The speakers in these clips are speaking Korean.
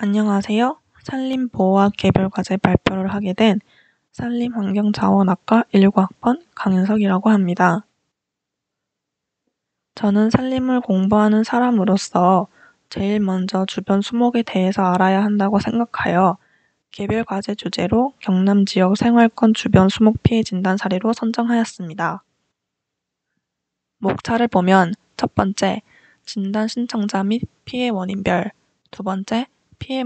안녕하세요. 산림보호와 개별과제 발표를 하게 된 산림환경자원학과 19학번 강윤석이라고 합니다. 저는 산림을 공부하는 사람으로서 제일 먼저 주변 수목에 대해서 알아야 한다고 생각하여 개별과제 주제로 경남 지역 생활권 주변 수목 피해 진단 사례로 선정하였습니다. 목차를 보면 첫 번째, 진단 신청자 및 피해 원인별, 두 번째, 피해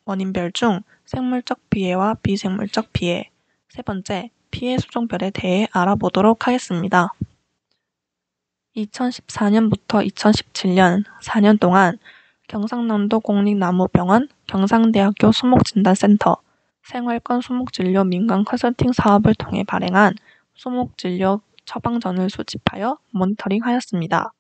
원인별 중 생물적 피해와 비생물적 피해, 세 번째, 피해 수종별에 대해 알아보도록 하겠습니다. 2014년부터 2017년 4년 동안 경상남도 공립나무병원, 경상대학교 수목진단센터, 생활권 수목진료 민간 컨설팅 사업을 통해 발행한 수목진료 처방전을 수집하여 모니터링하였습니다.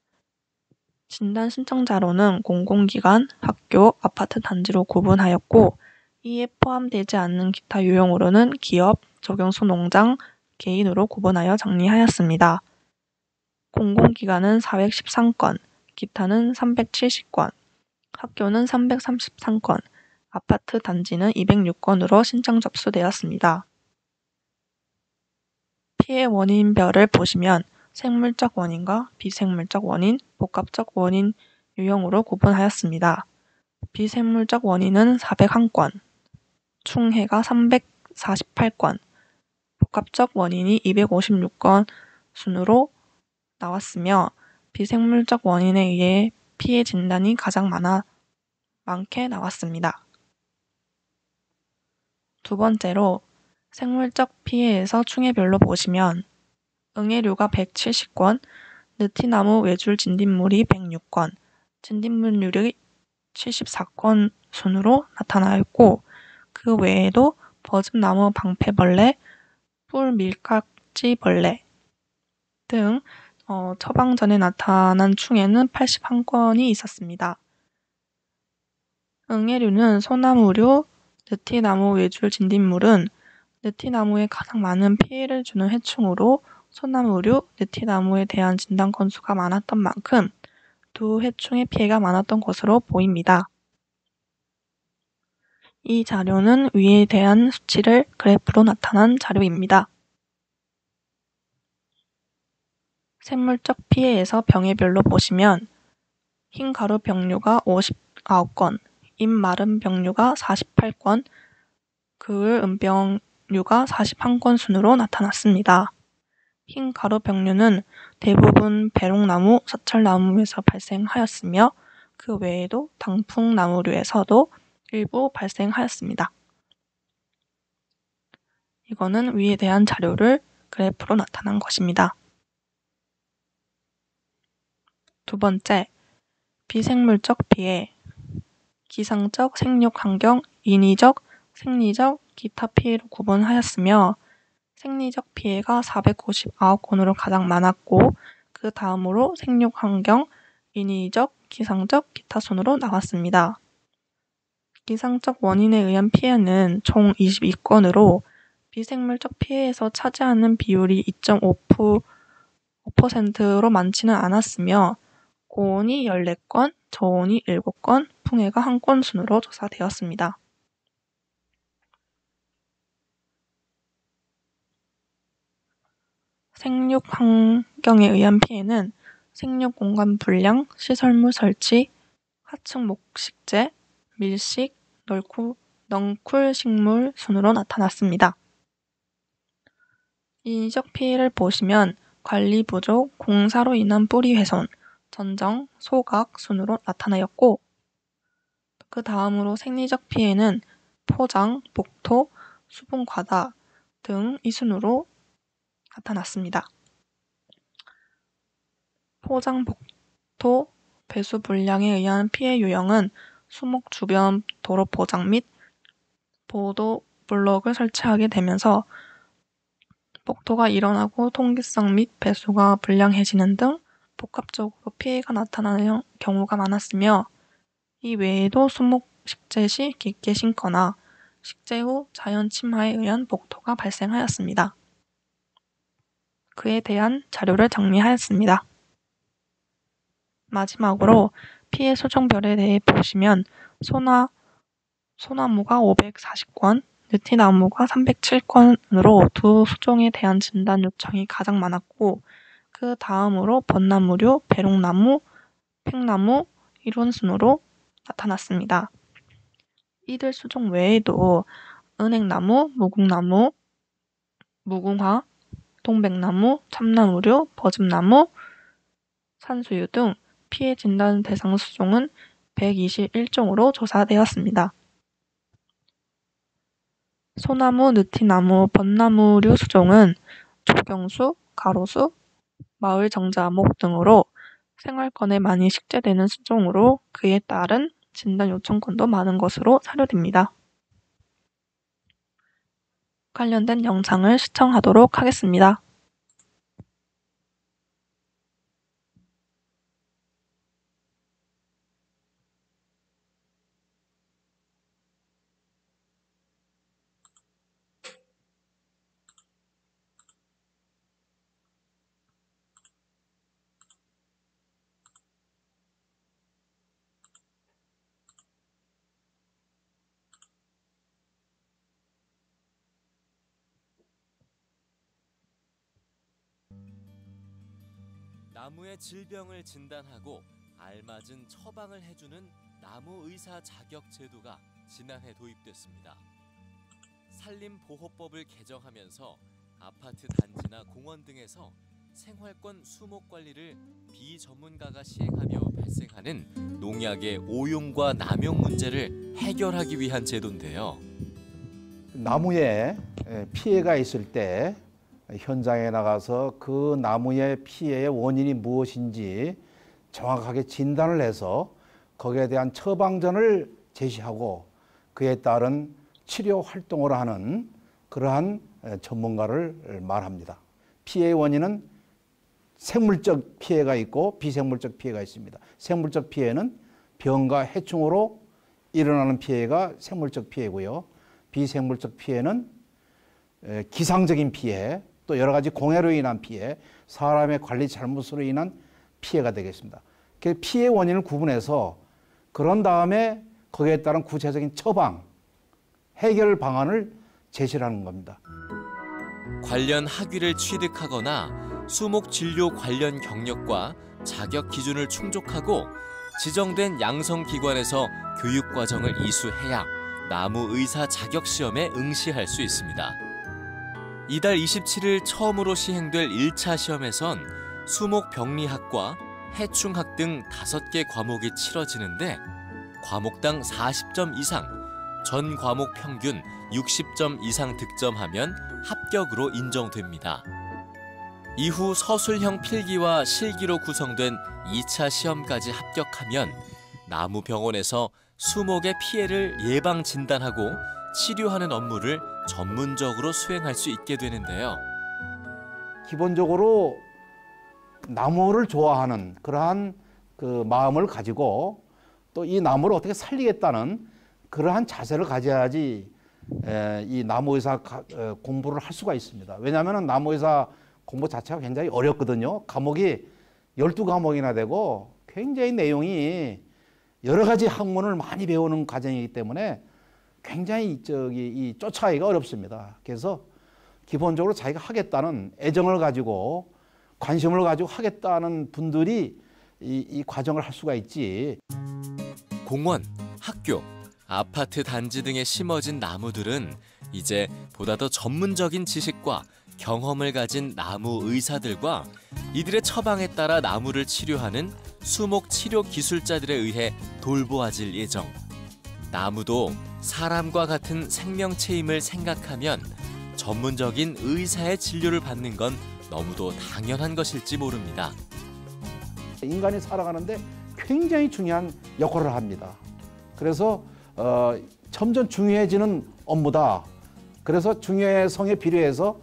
진단 신청자로는 공공기관, 학교, 아파트 단지로 구분하였고 이에 포함되지 않는 기타 유형으로는 기업, 적용수 농장, 개인으로 구분하여 정리하였습니다. 공공기관은 413건, 기타는 370건, 학교는 333건, 아파트 단지는 206건으로 신청 접수되었습니다. 피해 원인별을 보시면 생물적 원인과 비생물적 원인, 복합적 원인 유형으로 구분하였습니다. 비생물적 원인은 401건, 충해가 348건, 복합적 원인이 256건 순으로 나왔으며 비생물적 원인에 의해 피해 진단이 가장 많게 나왔습니다. 두 번째로 생물적 피해에서 충해별로 보시면 응애류가 170건, 느티나무 외줄 진딧물이 106건, 진딧물률이 74건 순으로 나타나였고 그 외에도 버즘나무 방패벌레, 뿔 밀깍지벌레 등 처방전에 나타난 충해는 81건이 있었습니다. 응애류는 소나무류, 느티나무 외줄 진딧물은 느티나무에 가장 많은 피해를 주는 해충으로 소나무류, 느티나무에 대한 진단 건수가 많았던 만큼 두 해충의 피해가 많았던 것으로 보입니다. 이 자료는 위에 대한 수치를 그래프로 나타난 자료입니다. 생물적 피해에서 병해별로 보시면 흰 가루 병류가 59건, 잎 마른 병류가 48건, 그을 은병류가 41건 순으로 나타났습니다. 흰 가루 병류는 대부분 배롱나무, 사철나무에서 발생하였으며 그 외에도 당풍나무류에서도 일부 발생하였습니다. 이거는 위에 대한 자료를 그래프로 나타난 것입니다. 두 번째, 비생물적 피해, 기상적, 생육환경, 인위적, 생리적, 기타 피해로 구분하였으며 생리적 피해가 459건으로 가장 많았고 그 다음으로 생육환경, 인위적, 기상적, 기타 순으로 나왔습니다. 기상적 원인에 의한 피해는 총 22건으로 비생물적 피해에서 차지하는 비율이 2.5%로 많지는 않았으며 고온이 14건, 저온이 7건, 풍해가 1건 순으로 조사되었습니다. 생육 환경에 의한 피해는 생육 공간 불량, 시설물 설치, 하층 목식재, 밀식, 넝쿨 식물 순으로 나타났습니다. 인위적 피해를 보시면 관리 부족, 공사로 인한 뿌리 훼손, 전정, 소각 순으로 나타나였고 그 다음으로 생리적 피해는 포장, 복토, 수분 과다 등 이 순으로 나타났습니다. 포장, 복토, 배수 불량에 의한 피해 유형은 수목 주변 도로 포장 및 보도 블록을 설치하게 되면서 복토가 일어나고 통기성 및 배수가 불량해지는 등 복합적으로 피해가 나타나는 경우가 많았으며 이 외에도 수목 식재 시 깊게 심거나 식재 후 자연 침하에 의한 복토가 발생하였습니다. 그에 대한 자료를 정리하였습니다. 마지막으로 피해 수종별에 대해 보시면 소나 소나무가 540건, 느티나무가 307건으로 두 수종에 대한 진단 요청이 가장 많았고 그 다음으로 벚나무류, 배롱나무, 팽나무, 이런 순으로 나타났습니다. 이들 수종 외에도 은행나무, 무궁나무, 무궁화, 동백나무, 참나무류, 버즘나무, 산수유 등 피해 진단 대상 수종은 121종으로 조사되었습니다. 소나무, 느티나무, 벚나무류 수종은 조경수, 가로수, 마을 정자목 등으로 생활권에 많이 식재되는 수종으로 그에 따른 진단 요청건도 많은 것으로 사료됩니다. 관련된 영상을 시청하도록 하겠습니다. 나무의 질병을 진단하고 알맞은 처방을 해주는 나무의사 자격 제도가 지난해 도입됐습니다. 산림보호법을 개정하면서 아파트 단지나 공원 등에서 생활권 수목 관리를 비전문가가 시행하며 발생하는 농약의 오용과 남용 문제를 해결하기 위한 제도인데요. 나무에 피해가 있을 때 현장에 나가서 그 나무의 피해의 원인이 무엇인지 정확하게 진단을 해서 거기에 대한 처방전을 제시하고 그에 따른 치료 활동을 하는 그러한 전문가를 말합니다. 피해의 원인은 생물적 피해가 있고 비생물적 피해가 있습니다. 생물적 피해는 병과 해충으로 일어나는 피해가 생물적 피해고요. 비생물적 피해는 기상적인 피해, 또 여러 가지 공해로 인한 피해, 사람의 관리 잘못으로 인한 피해가 되겠습니다. 피해 원인을 구분해서 그런 다음에 거기에 따른 구체적인 처방, 해결 방안을 제시를 하는 겁니다. 관련 학위를 취득하거나 수목 진료 관련 경력과 자격 기준을 충족하고 지정된 양성기관에서 교육과정을 이수해야 나무의사 자격시험에 응시할 수 있습니다. 이달 27일 처음으로 시행될 1차 시험에선 수목병리학과 해충학 등 5개 과목이 치러지는데 과목당 40점 이상, 전 과목 평균 60점 이상 득점하면 합격으로 인정됩니다. 이후 서술형 필기와 실기로 구성된 2차 시험까지 합격하면 나무병원에서 수목의 피해를 예방 진단하고 치료하는 업무를 전문적으로 수행할 수 있게 되는데요. 기본적으로 나무를 좋아하는 그러한 그 마음을 가지고 또 이 나무를 어떻게 살리겠다는 그러한 자세를 가져야지 이 나무의사 공부를 할 수가 있습니다. 왜냐하면 나무의사 공부 자체가 굉장히 어렵거든요. 과목이 12과목이나 되고 굉장히 내용이 여러 가지 학문을 많이 배우는 과정이기 때문에 굉장히 이 쫓아가기가 어렵습니다. 그래서 기본적으로 자기가 하겠다는 애정을 가지고 관심을 가지고 하겠다는 분들이 이 과정을 할 수가 있지. 공원, 학교, 아파트 단지 등에 심어진 나무들은 이제 보다 더 전문적인 지식과 경험을 가진 나무 의사들과 이들의 처방에 따라 나무를 치료하는 수목 치료 기술자들에 의해 돌보아질 예정. 나무도 사람과 같은 생명체임을 생각하면 전문적인 의사의 진료를 받는 건 너무도 당연한 것일지 모릅니다. 인간이 살아가는데 굉장히 중요한 역할을 합니다. 그래서 점점 중요해지는 업무다. 그래서 중요성에 비례해서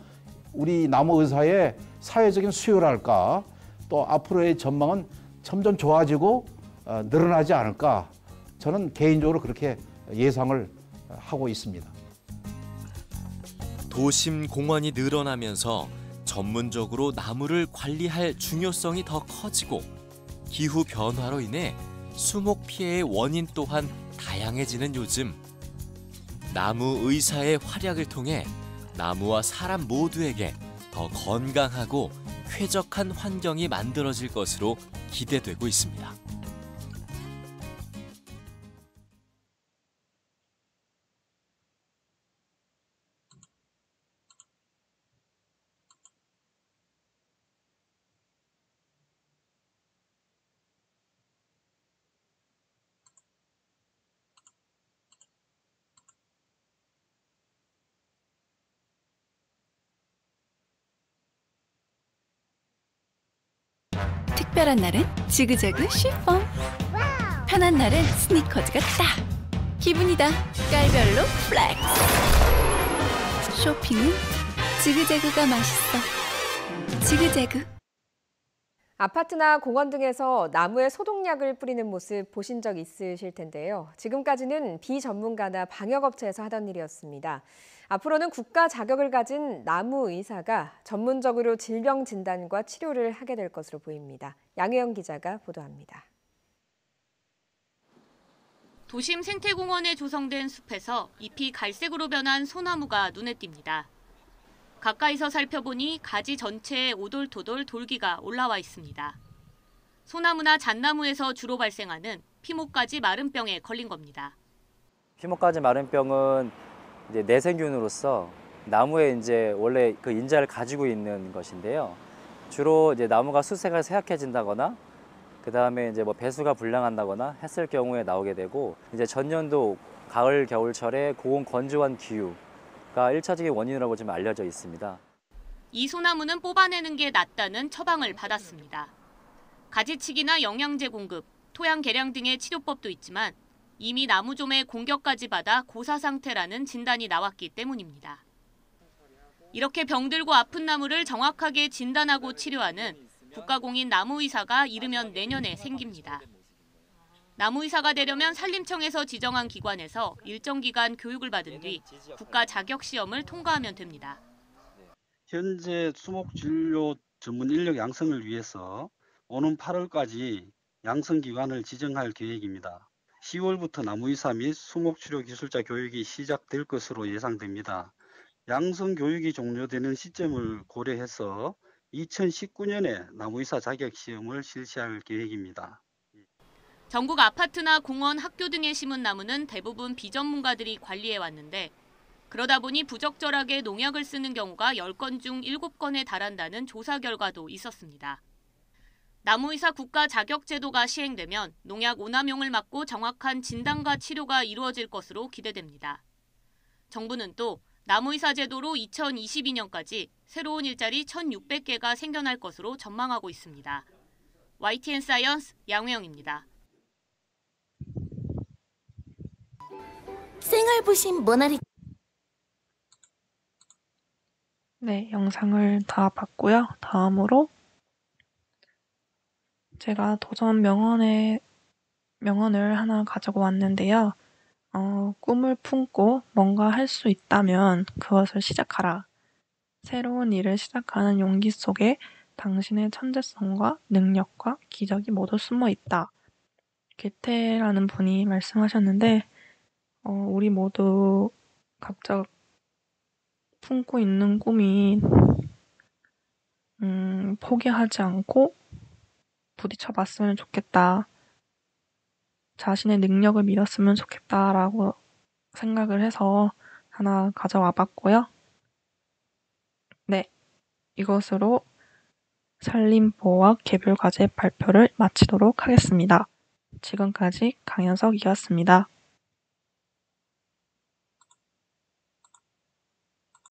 우리 나무 의사의 사회적인 수요랄까 또 앞으로의 전망은 점점 좋아지고 늘어나지 않을까 저는 개인적으로 그렇게 예상을 하고 있습니다. 도심 공원이 늘어나면서 전문적으로 나무를 관리할 중요성이 더 커지고 기후 변화로 인해 수목 피해의 원인 또한 다양해지는 요즘 나무 의사의 활약을 통해 나무와 사람 모두에게 더 건강하고 쾌적한 환경이 만들어질 것으로 기대되고 있습니다. 특별한 날은 지그재그 쉬폰, 편한 날은 스니커즈가 딱 기분이다. 깔별로 플렉스. 쇼핑은 지그재그가 맛있어. 지그재그. 아파트나 공원 등에서 나무에 소독약을 뿌리는 모습 보신 적 있으실 텐데요. 지금까지는 비전문가나 방역업체에서 하던 일이었습니다. 앞으로는 국가 자격을 가진 나무 의사가 전문적으로 질병 진단과 치료를 하게 될 것으로 보입니다. 양혜영 기자가 보도합니다. 도심 생태공원에 조성된 숲에서 잎이 갈색으로 변한 소나무가 눈에 띕니다. 가까이서 살펴보니 가지 전체에 오돌토돌 돌기가 올라와 있습니다. 소나무나 잣나무에서 주로 발생하는 피목가지 마른병에 걸린 겁니다. 피목가지 마른병은 이제 내생균으로서 나무에 이제 원래 그 인자를 가지고 있는 것인데요. 주로 이제 나무가 수세가 쇠약해진다거나 그다음에 이제 뭐 배수가 불량한다거나 했을 경우에 나오게 되고 이제 전년도 가을 겨울철에 고온 건조한 기후가 1차적인 원인이라고 좀 알려져 있습니다. 이 소나무는 뽑아내는 게 낫다는 처방을 받았습니다. 가지치기나 영양제 공급, 토양 개량 등의 치료법도 있지만 이미 나무좀의 공격까지 받아 고사 상태라는 진단이 나왔기 때문입니다. 이렇게 병들고 아픈 나무를 정확하게 진단하고 치료하는 국가공인 나무의사가 이르면 내년에 생깁니다. 나무의사가 되려면 산림청에서 지정한 기관에서 일정 기간 교육을 받은 뒤 국가 자격 시험을 통과하면 됩니다. 현재 수목진료 전문 인력 양성을 위해서 오는 8월까지 양성기관을 지정할 계획입니다. 10월부터 나무의사 및 수목치료 기술자 교육이 시작될 것으로 예상됩니다. 양성 교육이 종료되는 시점을 고려해서 2019년에 나무의사 자격 시험을 실시할 계획입니다. 전국 아파트나 공원, 학교 등에 심은 나무는 대부분 비전문가들이 관리해 왔는데 그러다 보니 부적절하게 농약을 쓰는 경우가 10건 중 7건에 달한다는 조사 결과도 있었습니다. 나무의사 국가 자격 제도가 시행되면 농약 오남용을 막고 정확한 진단과 치료가 이루어질 것으로 기대됩니다. 정부는 또 나무의사 제도로 2022년까지 새로운 일자리 1,600개가 생겨날 것으로 전망하고 있습니다. YTN 사이언스 양혜영입니다. 생활부심 모나리. 네, 영상을 다 봤고요. 다음으로 제가 도전 명언을 하나 가지고 왔는데요. 꿈을 품고 뭔가 할 수 있다면 그것을 시작하라. 새로운 일을 시작하는 용기 속에 당신의 천재성과 능력과 기적이 모두 숨어 있다. 게테라는 분이 말씀하셨는데 우리 모두 각자 품고 있는 꿈이 포기하지 않고 부딪혀 봤으면 좋겠다. 자신의 능력을 믿었으면 좋겠다라고 생각을 해서 하나 가져와 봤고요. 네, 이것으로 산림보호학 개별과제 발표를 마치도록 하겠습니다. 지금까지 강현석이었습니다.